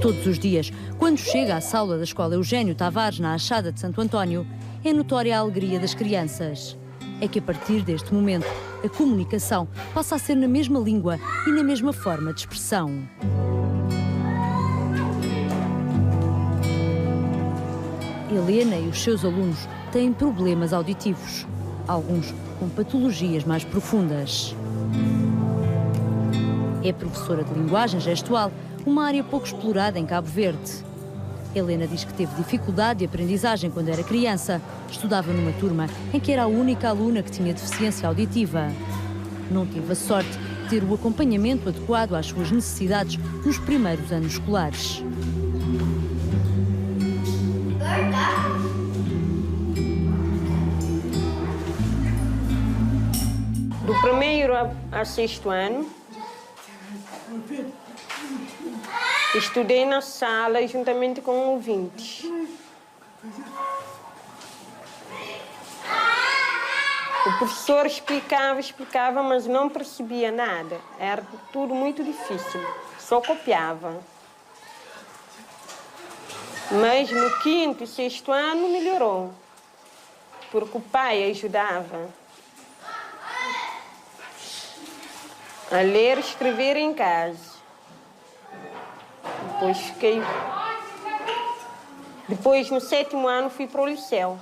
Todos os dias, quando chega à sala da Escola Eugênio Tavares, na Achada de Santo António, é notória a alegria das crianças. É que a partir deste momento, a comunicação passa a ser na mesma língua e na mesma forma de expressão. Helena e os seus alunos têm problemas auditivos, alguns com patologias mais profundas. É professora de linguagem gestual, uma área pouco explorada em Cabo Verde. Helena diz que teve dificuldade de aprendizagem quando era criança. Estudava numa turma em que era a única aluna que tinha deficiência auditiva. Não teve a sorte de ter o acompanhamento adequado às suas necessidades nos primeiros anos escolares. Do primeiro a sexto ano, estudei na sala juntamente com ouvintes. O professor explicava, mas não percebia nada. Era tudo muito difícil, só copiava. Mas no quinto e sexto ano melhorou, porque o pai ajudava a ler e escrever em casa. Depois, no sétimo ano, fui para o liceu.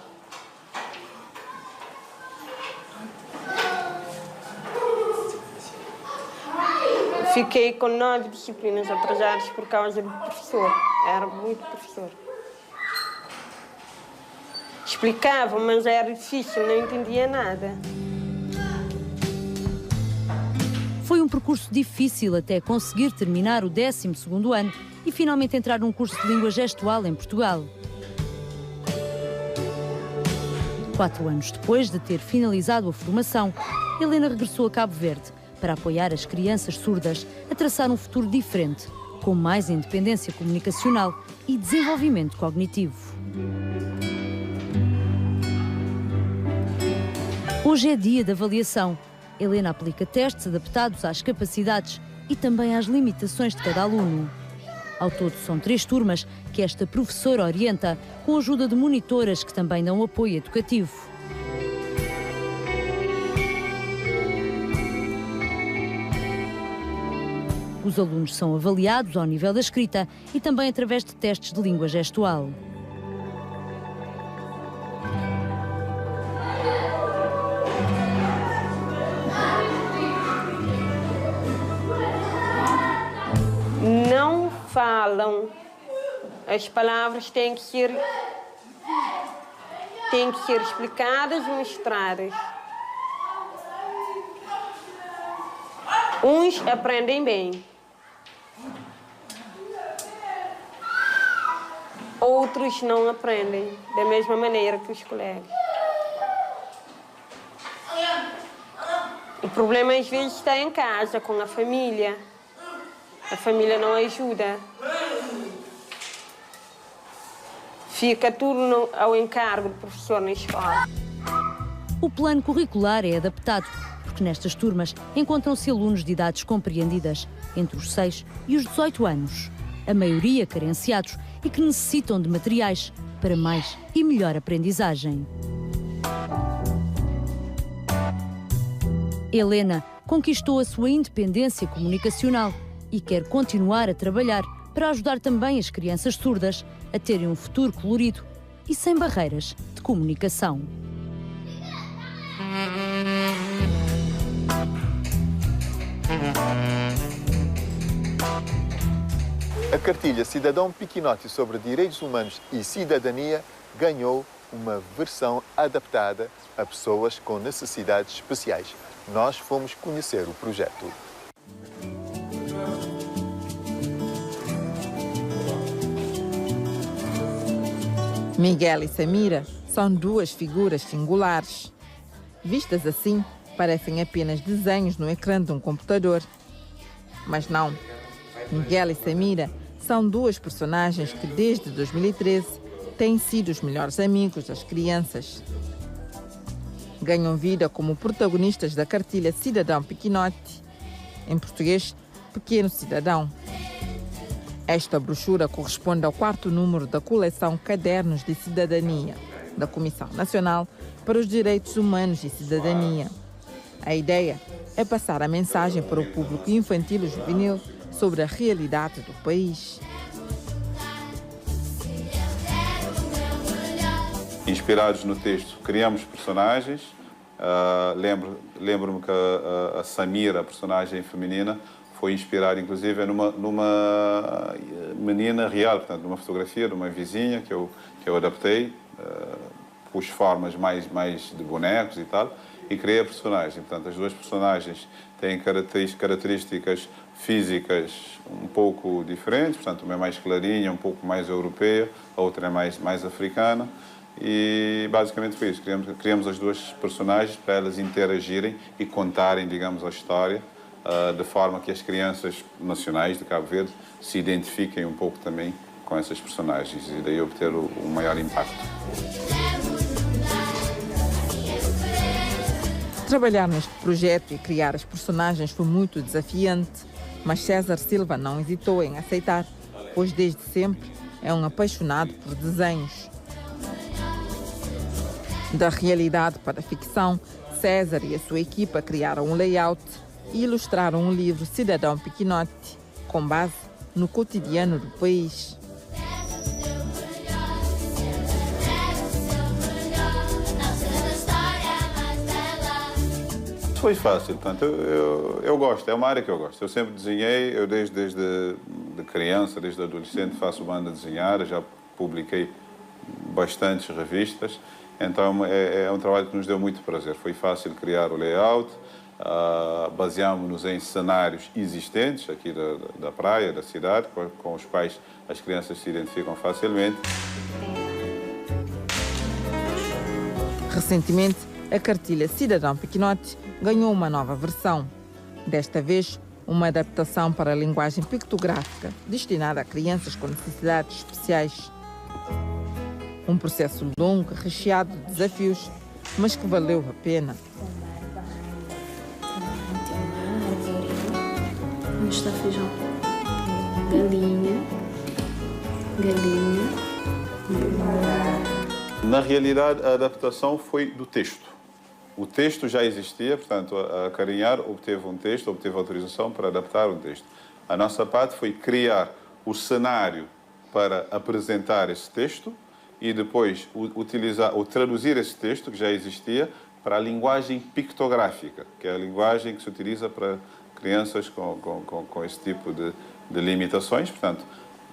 Fiquei com 9 disciplinas atrasadas por causa do professor. Era muito professor. Explicava, mas era difícil, não entendia nada. Foi um percurso difícil até conseguir terminar o 12º ano e finalmente entrar num curso de língua gestual em Portugal. 4 anos depois de ter finalizado a formação, Helena regressou a Cabo Verde para apoiar as crianças surdas a traçar um futuro diferente, com mais independência comunicacional e desenvolvimento cognitivo. Hoje é dia de avaliação. Helena aplica testes adaptados às capacidades e também às limitações de cada aluno. Ao todo, são 3 turmas que esta professora orienta, com a ajuda de monitoras que também dão apoio educativo. Os alunos são avaliados ao nível da escrita e também através de testes de língua gestual. Não falam. As palavras têm que ser explicadas e mostradas. Uns aprendem bem. Outros não aprendem da mesma maneira que os colegas. O problema às vezes está em casa, com a família. A família não ajuda. Fica tudo ao encargo do professor na escola. O plano curricular é adaptado, porque nestas turmas encontram-se alunos de idades compreendidas, entre os 6 e os 18 anos, a maioria carenciados e que necessitam de materiais para mais e melhor aprendizagem. Helena conquistou a sua independência comunicacional e quer continuar a trabalhar para ajudar também as crianças surdas a terem um futuro colorido e sem barreiras de comunicação. A cartilha Cidadão Piquinote sobre Direitos Humanos e Cidadania ganhou uma versão adaptada a pessoas com necessidades especiais. Nós fomos conhecer o projeto. Miguel e Samira são duas figuras singulares. Vistas assim, parecem apenas desenhos no ecrã de um computador. Mas não. Miguel e Samira são duas personagens que, desde 2013, têm sido os melhores amigos das crianças. Ganham vida como protagonistas da cartilha Cidadão Piquinote, em português, Pequeno Cidadão. Esta brochura corresponde ao 4º número da coleção Cadernos de Cidadania, da Comissão Nacional para os Direitos Humanos e Cidadania. A ideia é passar a mensagem para o público infantil e juvenil sobre a realidade do país. Inspirados no texto, criamos personagens. Lembro-me que a Samira, a personagem feminina, foi inspirada inclusive numa menina real, portanto, numa fotografia de uma vizinha que eu adaptei, pus formas mais de bonecos e tal, e criei a personagem. Portanto, as duas personagens têm características físicas um pouco diferentes, portanto, uma é mais clarinha, um pouco mais europeia, a outra é mais africana. E basicamente foi isso, criamos as duas personagens para elas interagirem e contarem, digamos, a história, de forma que as crianças nacionais de Cabo Verde se identifiquem um pouco também com essas personagens e daí obter o maior impacto. Trabalhar neste projeto e criar as personagens foi muito desafiante, mas César Silva não hesitou em aceitar, pois desde sempre é um apaixonado por desenhos. Da realidade para a ficção, César e a sua equipa criaram um layout e ilustraram um livro Cidadão Piquinote, com base no cotidiano do país. Foi fácil, portanto, eu gosto, é uma área que eu gosto. Eu sempre desenhei, eu desde de criança, desde adolescente, faço banda desenhada, já publiquei bastantes revistas, então é um trabalho que nos deu muito prazer. Foi fácil criar o layout, baseámos-nos em cenários existentes aqui da praia, da cidade, com os quais as crianças se identificam facilmente. Recentemente, a cartilha Cidadão Piquinote ganhou uma nova versão. Desta vez, uma adaptação para a linguagem pictográfica, destinada a crianças com necessidades especiais. Um processo longo, recheado de desafios, mas que valeu a pena. Onde está feijão? Galinha. Na realidade, a adaptação foi do texto. O texto já existia, portanto, a Carinhar obteve um texto, obteve autorização para adaptar um texto. A nossa parte foi criar o cenário para apresentar esse texto e depois utilizar ou traduzir esse texto, que já existia, para a linguagem pictográfica, que é a linguagem que se utiliza para crianças com esse tipo de limitações. Portanto,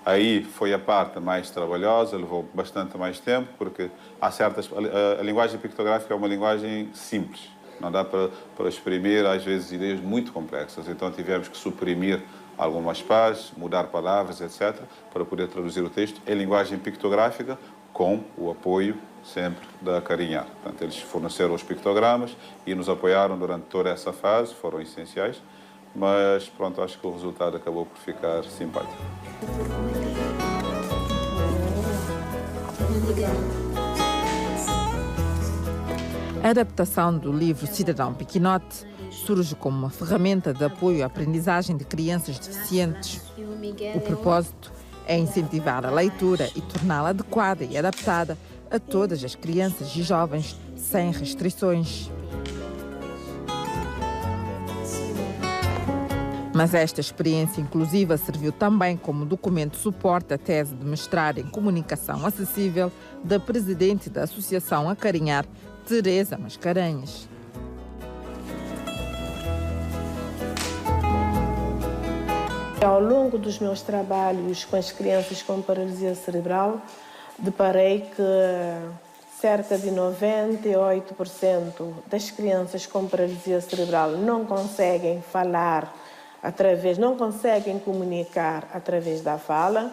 aí foi a parte mais trabalhosa, levou bastante mais tempo, porque há a linguagem pictográfica é uma linguagem simples. Não dá para exprimir, às vezes, ideias muito complexas. Então, tivemos que suprimir algumas partes, mudar palavras, etc., para poder traduzir o texto em linguagem pictográfica, com o apoio sempre da Carinhar. Portanto, eles forneceram os pictogramas e nos apoiaram durante toda essa fase, foram essenciais, mas pronto, acho que o resultado acabou por ficar simpático. A adaptação do livro Cidadão Pequenote surge como uma ferramenta de apoio à aprendizagem de crianças deficientes. O propósito é incentivar a leitura e torná-la adequada e adaptada a todas as crianças e jovens, sem restrições. Mas esta experiência inclusiva serviu também como documento de suporte à tese de mestrado em comunicação acessível da presidente da Associação Acarinhar, Teresa Mascarenhas. Ao longo dos meus trabalhos com as crianças com paralisia cerebral, deparei que cerca de 98% das crianças com paralisia cerebral não conseguem falar não conseguem comunicar através da fala,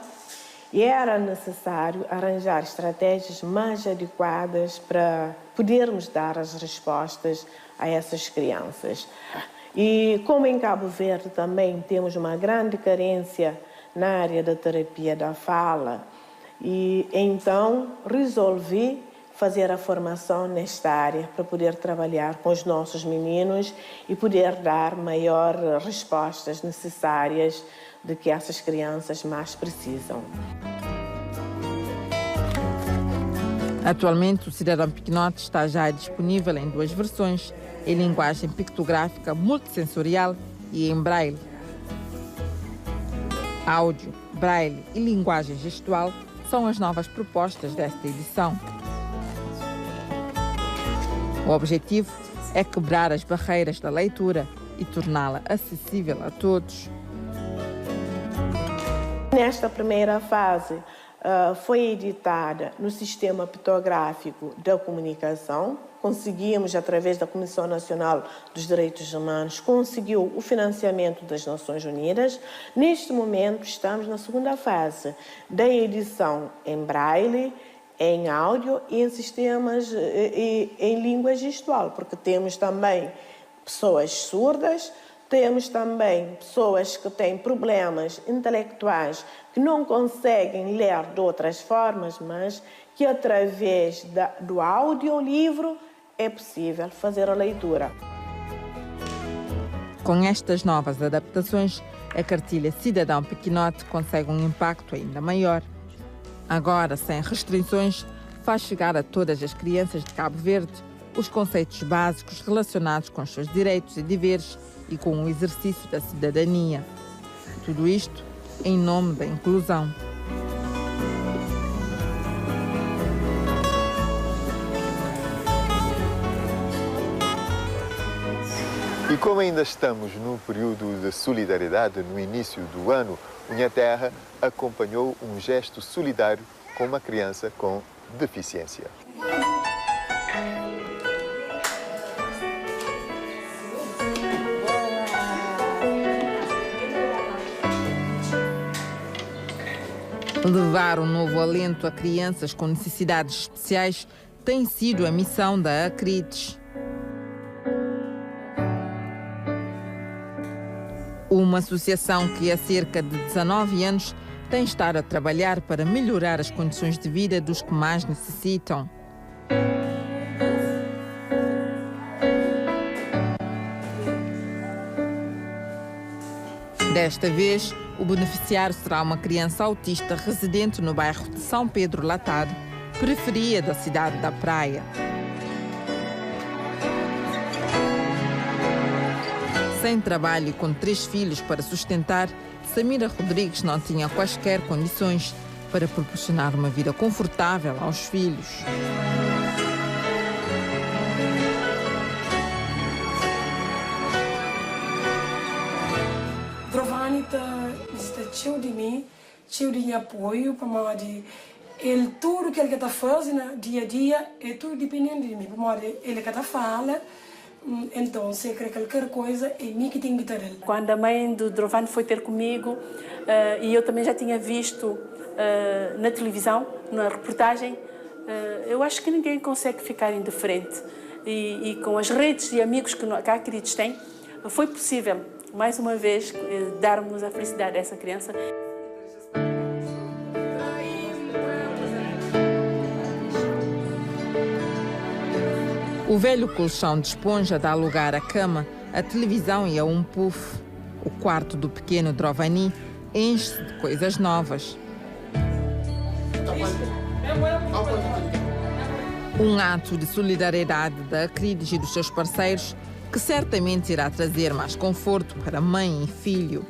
e era necessário arranjar estratégias mais adequadas para podermos dar as respostas a essas crianças. E como em Cabo Verde também temos uma grande carência na área da terapia da fala, e então resolvi fazer a formação nesta área para poder trabalhar com os nossos meninos e poder dar maiores respostas necessárias de que essas crianças mais precisam. Atualmente, o Cidadão Pequenote está já disponível em 2 versões, em linguagem pictográfica multissensorial e em braille. Áudio, braille e linguagem gestual são as novas propostas desta edição. O objetivo é quebrar as barreiras da leitura e torná-la acessível a todos. Nesta primeira fase, foi editada no Sistema Pictográfico da Comunicação. Conseguimos, através da Comissão Nacional dos Direitos Humanos, conseguiu o financiamento das Nações Unidas. Neste momento, estamos na segunda fase da edição em braille, em áudio e em sistemas em língua gestual, porque temos também pessoas surdas, temos também pessoas que têm problemas intelectuais que não conseguem ler de outras formas, mas que através do audiolivro é possível fazer a leitura. Com estas novas adaptações, a cartilha Cidadão Pequenote consegue um impacto ainda maior. Agora, sem restrições, faz chegar a todas as crianças de Cabo Verde os conceitos básicos relacionados com os seus direitos e deveres e com o exercício da cidadania. Tudo isto em nome da inclusão. E como ainda estamos num período de solidariedade no início do ano, Minha Terra acompanhou um gesto solidário com uma criança com deficiência. Levar um novo alento a crianças com necessidades especiais tem sido a missão da Acrides. Uma associação que há cerca de 19 anos tem estado a trabalhar para melhorar as condições de vida dos que mais necessitam. Desta vez, o beneficiário será uma criança autista residente no bairro de São Pedro Latado, periferia da cidade da Praia. Sem trabalho e com 3 filhos para sustentar, Samira Rodrigues não tinha quaisquer condições para proporcionar uma vida confortável aos filhos. Drovani está cheio de mim, cheio de apoio, para ele tudo que ele está fazendo dia a dia é tudo dependendo de mim, para ele que está falando. Então, se quer qualquer coisa, é mim que tenho que ter ele. Quando a mãe do Drovani foi ter comigo, e eu também já tinha visto na televisão, na reportagem, eu acho que ninguém consegue ficar indiferente. E com as redes de amigos que a Acrides tem, foi possível mais uma vez, darmos a felicidade a essa criança. O velho colchão de esponja dá lugar à cama, à televisão e a um puff. O quarto do pequeno Drovani enche-se de coisas novas. Um ato de solidariedade da Acrides e dos seus parceiros que certamente irá trazer mais conforto para mãe e filho.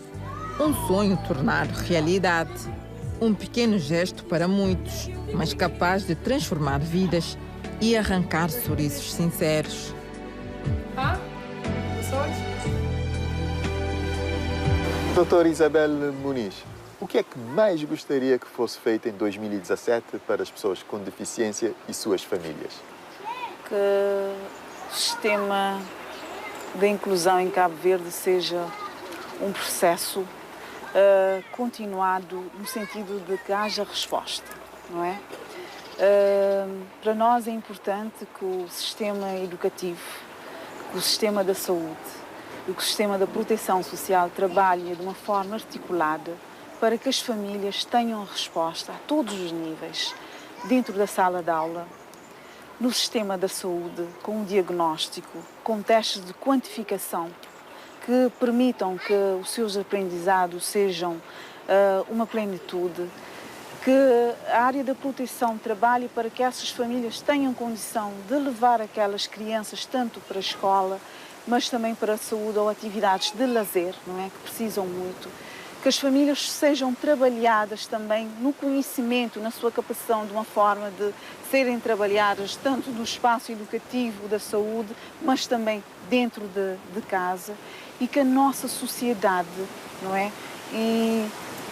Um sonho tornado realidade. Um pequeno gesto para muitos, mas capaz de transformar vidas e arrancar sorrisos sinceros. Doutora Isabel Muniz, o que é que mais gostaria que fosse feito em 2017 para as pessoas com deficiência e suas famílias? Que o sistema de inclusão em Cabo Verde seja um processo continuado no sentido de que haja resposta, não é? Para nós é importante que o sistema educativo, que o sistema da saúde e que o sistema da proteção social trabalhe de uma forma articulada para que as famílias tenham resposta a todos os níveis, dentro da sala de aula, no sistema da saúde, com um diagnóstico, com testes de quantificação que permitam que os seus aprendizados sejam uma plenitude, que a área da proteção trabalhe para que essas famílias tenham condição de levar aquelas crianças tanto para a escola, mas também para a saúde ou atividades de lazer, não é? Que precisam muito. Que as famílias sejam trabalhadas também no conhecimento, na sua capacitação, de uma forma de serem trabalhadas tanto no espaço educativo da saúde, mas também dentro de casa, e que a nossa sociedade, não é? E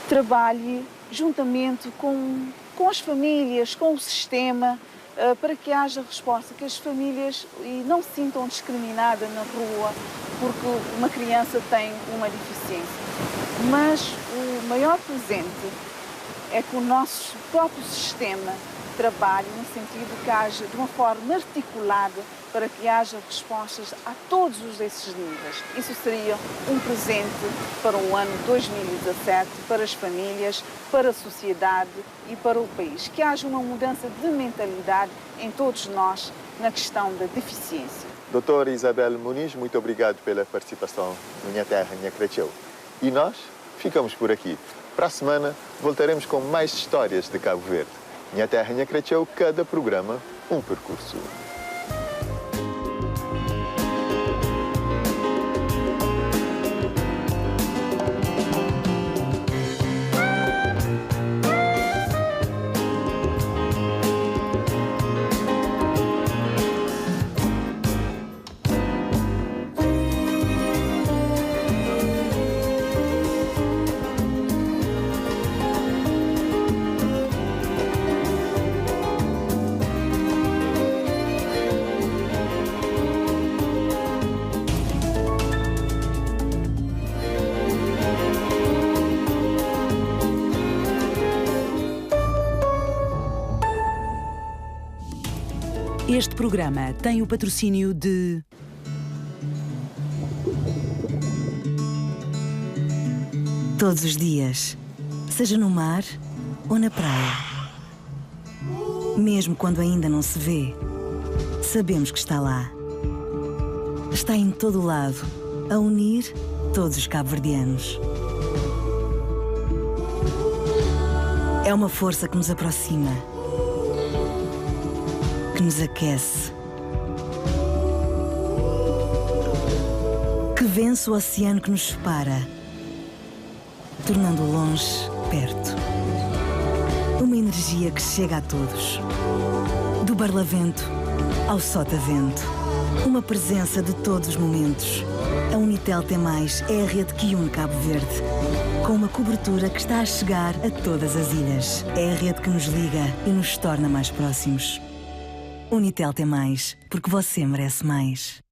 trabalhe juntamente com as famílias, com o sistema, para que haja resposta, que as famílias não se sintam discriminadas na rua porque uma criança tem uma deficiência. Mas o maior presente é que o nosso próprio sistema trabalhe no sentido que haja de uma forma articulada para que haja respostas a todos esses níveis. Isso seria um presente para o ano 2017, para as famílias, para a sociedade e para o país. Que haja uma mudança de mentalidade em todos nós na questão da deficiência. Doutora Isabel Muniz, muito obrigado pela participação no Minha Terra, Minha Creceu. E nós ficamos por aqui. Para a semana voltaremos com mais histórias de Cabo Verde. Minha Terra, Minha Creceu, cada programa um percurso. Este programa tem o patrocínio de Todos os dias, seja no mar ou na praia. Mesmo quando ainda não se vê, sabemos que está lá. Está em todo o lado, a unir todos os cabo-verdianos. É uma força que nos aproxima, que nos aquece, que vence o oceano que nos separa, tornando o longe perto. Uma energia que chega a todos, do Barlavento ao Sotavento. Uma presença de todos os momentos. A Unitel T+, é a rede que une Cabo Verde, com uma cobertura que está a chegar a todas as ilhas. É a rede que nos liga e nos torna mais próximos. Unitel T+, porque você merece mais.